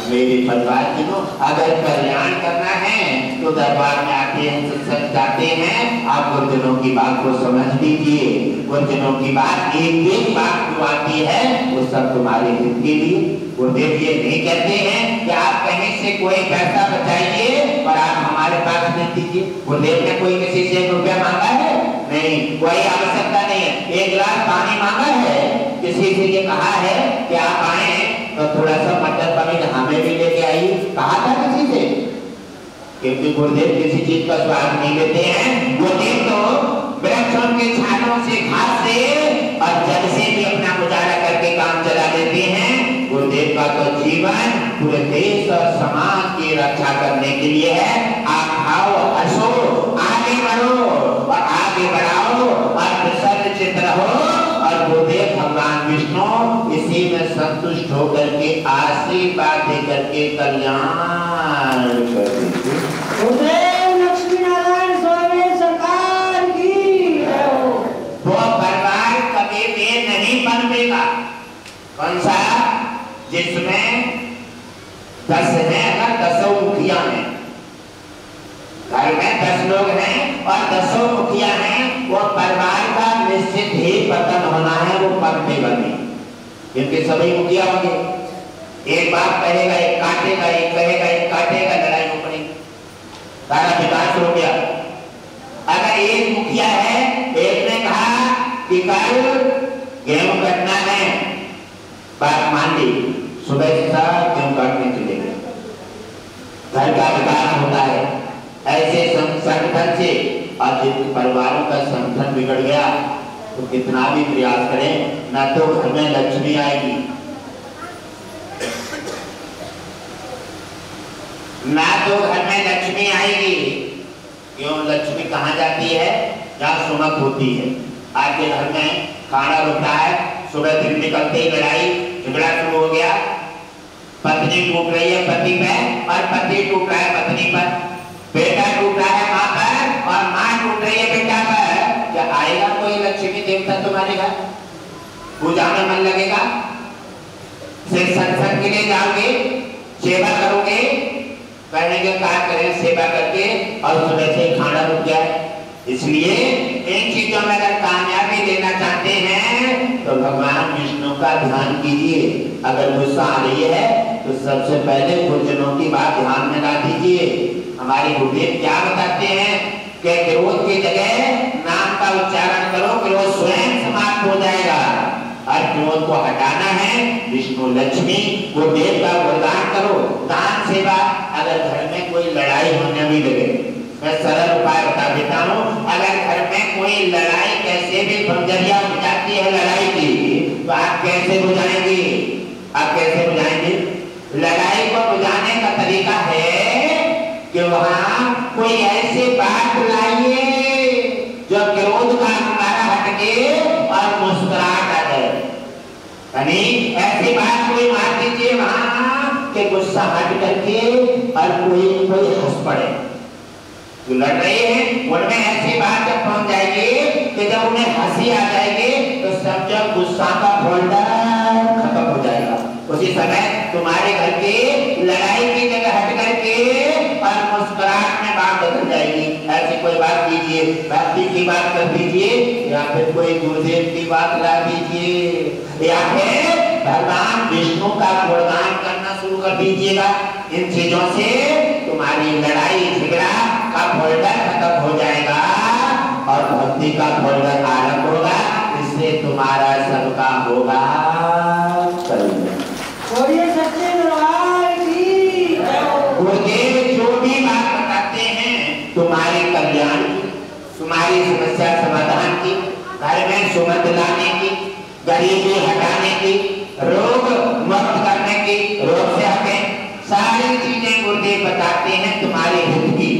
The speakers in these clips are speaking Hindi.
मेरे परिवार की तो अगर कल्याण करना है तो दरबार में आते हैं, सत्संग जाते हैं। आप गुरुजनों की बात को समझ लीजिए। गुरुजनों की बात एक एक बात जो आती है वो सब तुम्हारे हित के लिए। गुरुदेव ये नहीं कहते हैं कि आप कहीं से कोई पैसा बचाइए और आप हमारे पास नहीं दीजिए। गुरुदेव ने कोई किसी से रुपया मांगा है? नहीं, कोई आवश्यकता नहीं है। एक गिलास पानी मांगा है, किसी से ये कहा है कि आप आए तो थोड़ा सा मटर पनीर हमें भी लेके आइए, कहा था किसी से? क्योंकि गुरुदेव किसी चीज का स्वाद नहीं लेते हैं। गुरुदेव तो वृक्षों के छालों से, घास से और जल से भी अपना गुजारा करके काम चला लेते हैं। गुरुदेव का तो जीवन पूरे देश और समाज की रक्षा करने के लिए है। आप खाओ, हंसो, आगे बढ़ो और आगे बढ़ाओ और प्रसन्न चित्त रहो और गुरुदेव भगवान विष्णु इसी में संतुष्ट होकर के आशीर्वाद देकर के कल्याण करेंगे। गुरुदेव लक्ष्मी नारायण स्वामी सरकार की। वो परिवार कभी भी नहीं बनेगा। कौन सा? जिसमें 10 है, अगर 10 मुखिया हैं, घर में 10 लोग हैं और 10 मुखिया हैं, वो परिवार का निश्चित ही पतन होना है, वो पद नहीं बने। क्योंकि सभी मुखिया होंगे, एक बाप कहेगा एक काटेगा, एक कहेगा एक काटेगा, लड़ाई हो पड़ेगी, सारा विकास हो गया। अगर एक मुखिया है, एक ने कहा कि कल गेहूं कटना है, बात मान ली, सुबह से सारा गेहूं काटने चले गए, घर का विकास होता है। ऐसे संगठन से और जिन परिवारों का संगठन बिगड़ गया तो कितना भी प्रयास करें ना तो घर में लक्ष्मी आएगी, ना तो घर में लक्ष्मी आएगी। क्यों? लक्ष्मी कहाँ जाती है? जहाँ सुमत होती है। आपके घर में खाना रुकता है, सुबह दिन निकलते ही लड़ाई झगड़ा शुरू हो गया, पत्नी टूट रही है पति पे और पति टूट रहा है पत्नी पर, बेटा टूट रहा है माँ पर और माँ टूट रही है बेटा पर। क्या आएगा कोई लक्ष्मी देवता तुम्हारे घर? पूजा में मन लगेगा? सिर्फ सत्संग के लिए जाओगे, सेवा करोगे, कहने के कार्य करें सेवा करके और सुबह से खाना रुक जाए। इसलिए इन चीजों में अगर कामयाबी लेना चाहते हैं तो भगवान विष्णु का ध्यान कीजिए। अगर गुस्सा आ रही है तो सबसे पहले गुरुजनों की बात ध्यान में ला दीजिए। हमारे गुरुदेव क्या बताते हैं कि क्रोध की जगह नाम का उच्चारण करो, क्रोध स्वयं समाप्त हो जाएगा। और क्रोध को हटाना है, विष्णु लक्ष्मी गुरुदेव का वरदान करो, दान सेवा। अगर घर में कोई लड़ाई होने भी लगे, मैं सरल उपाय बता देता हूँ। अगर घर में कोई लड़ाई कैसे भी बंजरिया हो जाती है लड़ाई की, तो आप कैसे बुझाएंगे? आप कैसे बुझाएंगे? लड़ाई को बुझाने का तरीका है कि वहां कोई ऐसी बात लाइए जो क्रोध का हमारा हटके और मुस्कुराहट आ जाए। यानी ऐसी बात कोई मार दीजिए वहां कि गुस्सा हट करके और कोई हंस पड़े। जो लड़ रहे हैं उनमें ऐसी बात जब पहुंच जाएगी कि जब उन्हें हंसी आ जाएगी तो समझो गुस्सा का फोल्डर खत्म हो जाएगा। उसी समय तुम्हारे घर की लड़ाई की जगह हट करके और मुस्कुराहट में बात बदल जाएगी। ऐसी कोई बात कीजिए, भक्ति की बात कर दीजिए या फिर कोई गुरुदेव की बात ला दीजिए या फिर भगवान विष्णु का गुणगान करना शुरू कर दीजिएगा। इन चीजों से तुम्हारी लड़ाई झगड़ा का फोल्डर खत्म हो जाएगा और भक्ति का फोल्डर आरंभ होगा। इससे तुम्हारा सबका होगा सच्चे दरबार की। गुरुदेव जो भी बात बताते हैं तुम्हारे कल्याण की, तुम्हारी समस्या समाधान की, घर में सुमत लाने की, गरीबी हटाने की, रोग मुक्त करने की, रोग से हटे, सारी चीजें गुरुदेव बताते हैं तुम्हारे हित की।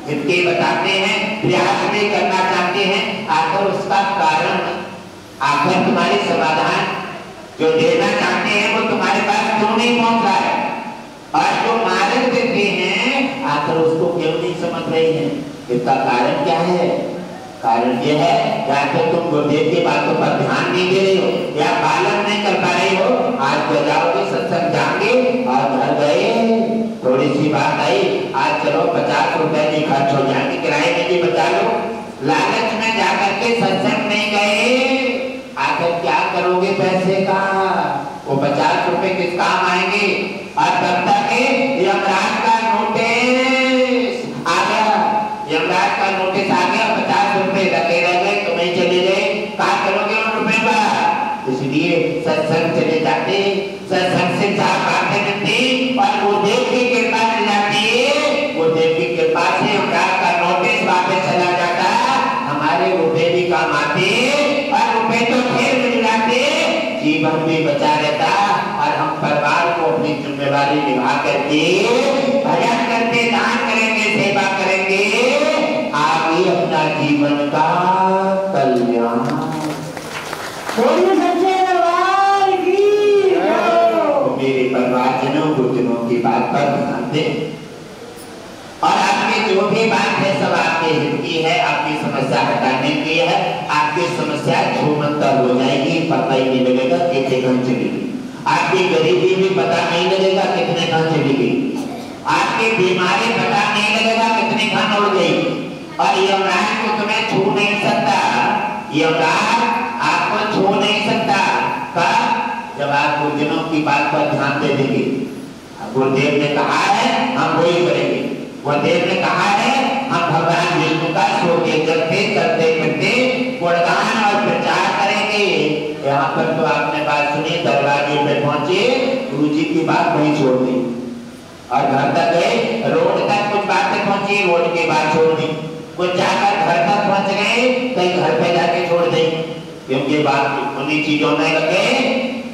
हित के बताते हैं, प्रयास भी करना चाहते हैं। आखिर उसका कारण, आखिर तुम्हारी समाधान जो देना चाहते हैं वो तुम्हारे पास क्यों नहीं पहुंच रहा है? और जो मार्ग देते हैं आखिर उसको क्यों नहीं समझ रही है? इसका कारण क्या है? कारण ये है या तो तुम गुरुदेव की बातों पर ध्यान नहीं दे रहे हो या पालन नहीं कर पा रहे हो। आज तो जाओगे, सत्संग जाओगे और घर गए, थोड़ी सी बात आई, आज चलो 50 रुपए नहीं खर्च हो जाएंगे, किराए में भी बचा लो। लालच में जाकर के सत्संग नहीं गए, आखिर क्या करोगे पैसे का? वो 50 रुपए किस काम आएंगे? और तब तक यमराज का नोटिस आ गया, यमराज का नोटिस आ गया, 50 रुपए रखे रह गए, तुम्हें चले गए, क्या करोगे उन रुपए का? इसलिए सत्संग चले जाते, सत्संग से 4 बातें मिलती और वो देव की कृपा मिल जाती है, वो देव की कृपा से यमराज का नोटिस वापस चला जाता, हमारे रुपए भी काम आते और रुपए तो फिर मिल जाते, जीवन भी बचा रहता और हम परिवार को अपनी जिम्मेवारी निभा करके भजन करके दान करेंगे, सेवा करेंगे, आगे अपना जीवन का कल्याण। मेरे परिवारजनों गुरुजनों की बात पर ध्यान दें और आपकी जो भी बात है सब आपके हित की है, आपकी समस्या हटाने की है, आपकी समस्या छूमंतर हो जाएगी, पता ही नहीं लगेगा कितने कहाँ चली गई, आपकी गरीबी भी पता नहीं लगेगा कितने कहाँ चली गई, आपकी बीमारी पता नहीं लगेगा कितने कहाँ उड़ गई, और यमराज को तुम्हें छू नहीं सकता, यमराज आपको छू नहीं सकता। कब? जब आप गुरुजनों की बात पर ध्यान दे देंगे। गुरुदेव ने कहा है हम वही करेंगे, गुरुदेव ने कहा है हम भगवान विष्णु का सोते जगते करते करते गुणगान और प्रचार करेंगे। यहाँ पर तो आपने बात सुनी, दरवाजे पे पहुंचे, गुरु जी की बात नहीं छोड़ दी और घर तक गए, रोड तक कुछ बातें पहुंची, रोड की बात छोड़ दी, कुछ जाकर घर तक पहुंच गए, कहीं घर पे जाके छोड़ दी, क्योंकि बात उन्हीं चीजों में लगे,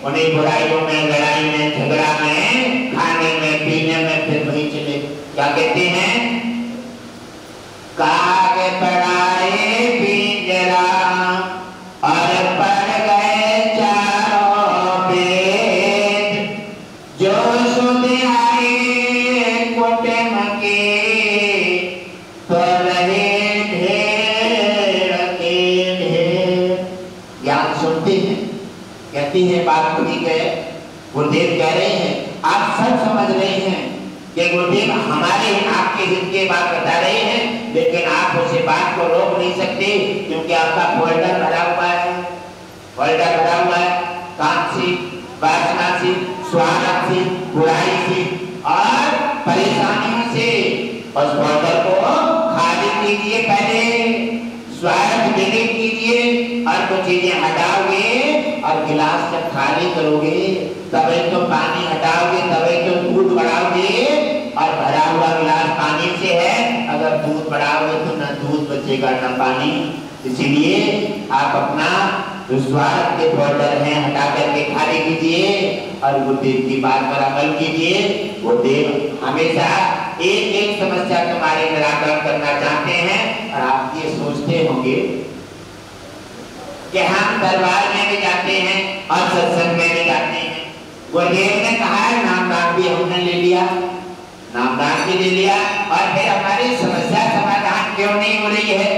उन्हीं बुराइयों में, लड़ाई में, झगड़ा में, खाने में, पीने में, फिर वही चले। क्या कहते हैं? काग पड़ाए पिंजरा और पड़ गए चारों वेद, जो सुध आए कुटुंब के तो रहे ढेर के ढेर। ज्ञान सुनते हैं, कहती है बात ठीक है, गुरुदेव कह रहे हैं, आप सब समझ रहे हैं कि गुरुदेव हमारे आपके हित की बात बता रहे हैं, लेकिन आप उसे बात को रोक नहीं सकते, क्योंकि आपका फोल्डर भरा हुआ है, फोल्डर भरा हुआ है काम से, वासना से, स्वार्थ से, बुराई से और परेशानियों से। उस फोल्डर को खाली कीजिए, पहले स्वार्थ डिलीट कीजिए और कुछ चीजें हटाओगे, और गिलास जब खाली करोगे तभी तो पानी हटाओगे, तभी तो दूध बढ़ाओगे, और भरा हुआ गिलास पानी से है, अगर दूध बढ़ाओगे तो न दूध बचेगा न पानी। इसीलिए आप अपना जो स्वार्थ के फोल्डर हैं हटा करके खाली कीजिए और गुरुदेव की बात पर अमल कीजिए। गुरुदेव हमेशा एक एक समस्या तुम्हारे निराकरण करना चाहते हैं, और आप ये सोचते होंगे कि हम दरबार में भी जाते हैं और सत्संग में भी जाते हैं, गुरुदेव ने कहा है नामदान भी हमने ले लिया, नामदान भी ले लिया, और फिर हमारी समस्या समाधान क्यों नहीं हो रही है?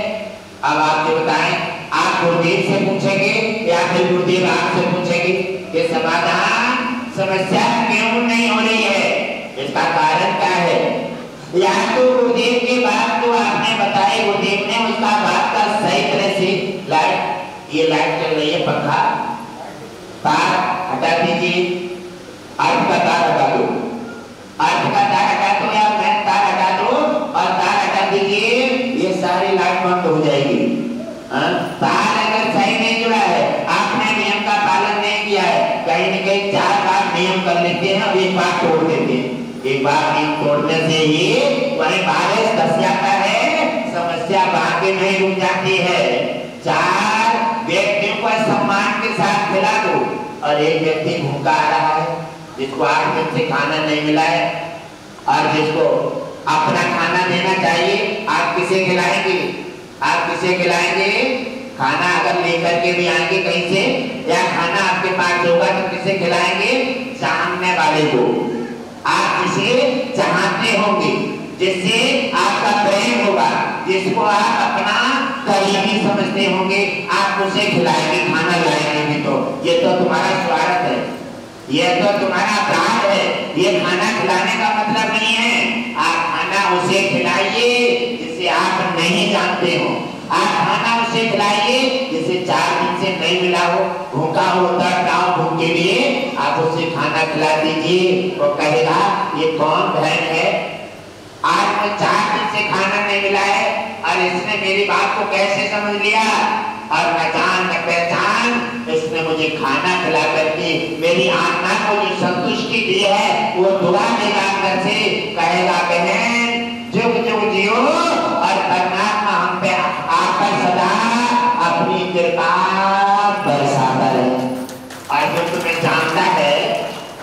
अब आप ये बताएं, आप गुरुदेव से पूछेंगे या फिर गुरुदेव आपसे पूछेंगे कि समाधान समस्या क्यों नहीं हो रही है? इसका कारण क्या है? या तो गुरुदेव की बात जो आपने बताई, गुरुदेव ने उसका बात का सही तरह से लाइट, ये लाइट चल रही है, पंखा, तार हटा दीजिए, अर्थ का तार हटा दो, अर्थ का तार हटा दो या मैन तार हटा दो और तार हटा दीजिए, ये सारी लाइट बंद हो जाएगी। तार अगर सही नहीं जुड़ा है, आपने नियम का पालन नहीं किया है, कहीं न कहीं 4 बार नियम कर लेते हैं और एक बार तोड़ देते हैं, एक बार नियम तोड़ने से ही वही बारिश धस जाता है, समस्या बाकी नहीं रुक जाती है। 4 व्यक्तियों को सम्मान के साथ खिला दो, और एक व्यक्ति भूखा आ रहा है, जिसको 8 दिन से खाना नहीं मिला है, और जिसको अपना खाना देना चाहिए, आप किसे खिलाएंगे? आप किसे खिलाएंगे? खाना अगर लेकर के भी आएंगे कहीं से, या खाना आपके पास होगा तो किसे खिलाएंगे? सामने वाले को। आप जिसे चाहते होंगे, जिससे आपका प्रेम होगा, जिसको आप अपना करीबी समझते होंगे, आप उसे खिलाएंगे, खाना लाएंगे भी तो ये तो तुम्हारा स्वार्थ है, ये तो तुम्हारा अपराध है, ये खाना खिलाने उसे खिलाइए जिसे आप नहीं जानते हो। आप खाना उसे खिलाइए जिसे 4 दिन से नहीं मिला हो, भूखा हो, दर्द हो, भूख के लिए आप उसे खाना खिला दीजिए। वो कहेगा ये कौन बहन है, आज मैं 4 दिन से खाना नहीं मिला है और इसने मेरी बात को कैसे समझ लिया, और न जान न पहचान इसने मुझे खाना खिला करके मेरी आत्मा को जो संतुष्टि दी है वो दुआ देगा अंदर से। कहेगा बहन जुग जुग जियो और परमात्मा हम पे आप पर सदा अपनी कृपा बरसाता रहे। और जो तुम्हें जानता है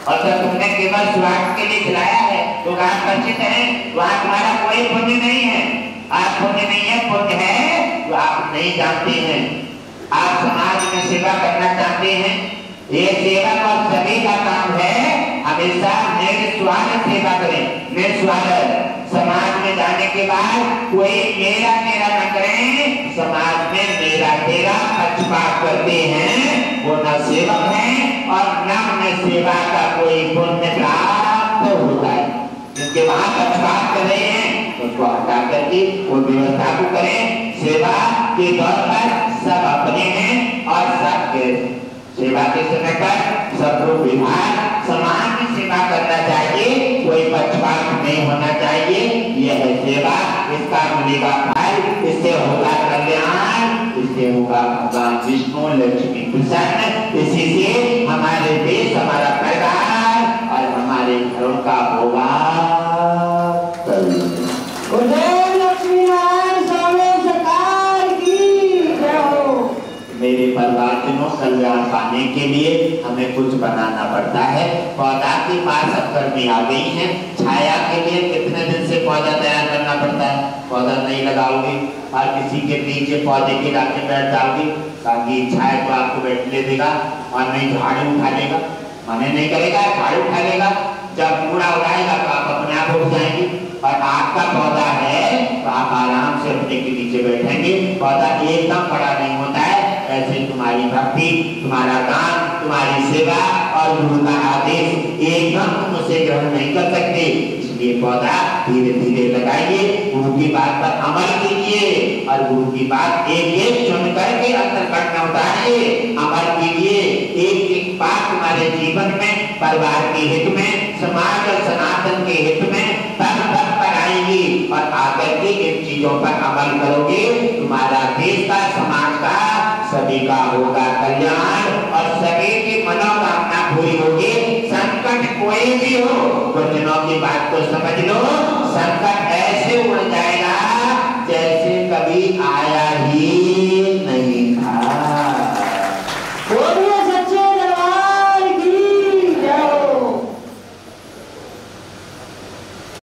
और जब तुमने केवल स्वार्थ के लिए खिलाया है तो आप परिचित हैं, वहाँ तुम्हारा कोई पुण्य नहीं है। आप पुण्य नहीं है, पुण्य है तो आप नहीं जानते हैं। आप समाज में सेवा करना चाहते हैं, ये सेवा और सभी का काम है। हमेशा निस्वार्थ सेवा करें, निस्वार्थ। समाज में जाने के बाद कोई मेरा तेरा न करें। समाज में मेरा तेरा पक्षपात करते हैं वो न सेवक हैं और न उन्हें सेवा का कोई पुण्य प्राप्त होता है। जिनके वहां पक्षपात कर रहे हैं उसको हटा करके वो व्यवस्था को करें। सेवा के तौर पर सब अपने हैं और सब सेवा के समय पर सब लोग विभाग समान में सेवा करना चाहिए, कोई पक्षपात नहीं होना चाहिए। यह है सेवा, इसका मिलेगा फल, इससे होगा कल्याण, इससे होगा भगवान विष्णु लक्ष्मी प्रसन्न। इसी से हमारे देश, हमारा परिवार और हमारे घरों का होगा मेरे परिवारजनों कल्याण पाने के लिए हमें कुछ बनाना पड़ता है। पौधा के पास अब गर्मी आ गई है, छाया के लिए कितने दिन से पौधा तैयार करना पड़ता है। पौधा नहीं लगाओगे और किसी के नीचे पौधे के लाके बैठ जाओगे ताकि छाया तो आपको बैठने देगा और नहीं झाड़ू उठा लेगा, मने नहीं करेगा, झाड़ू उठा लेगा। जब कूड़ा उड़ाएगा तो आप अपने आप उठ जाएंगे। और आपका पौधा है तो आप आराम से अपने के नीचे बैठेंगे। पौधा एकदम बड़ा नहीं होता है। ऐसे तुम्हारी भक्ति, तुम्हारा दान, तुम्हारी सेवा और गुरु का आदेश एकदम तुम उसे ग्रहण नहीं कर सकते। इसलिए पौधा धीरे धीरे लगाइए, गुरु की बात पर अमल कीजिए और गुरु की बात एक एक चुन करके अंतर्कट में उतारिए, अमल कीजिए। एक एक बात तुम्हारे जीवन में, परिवार के हित में, समाज और सनातन के हित में तब तक पर आएगी और आकर के इन चीजों पर अमल करोगे, तुम्हारा देश का, समाज का, सभी का होगा कल्याण और सभी की मनोकामना पूरी होगी। संकट कोई भी हो, वचनों की बात को समझ लो, संकट है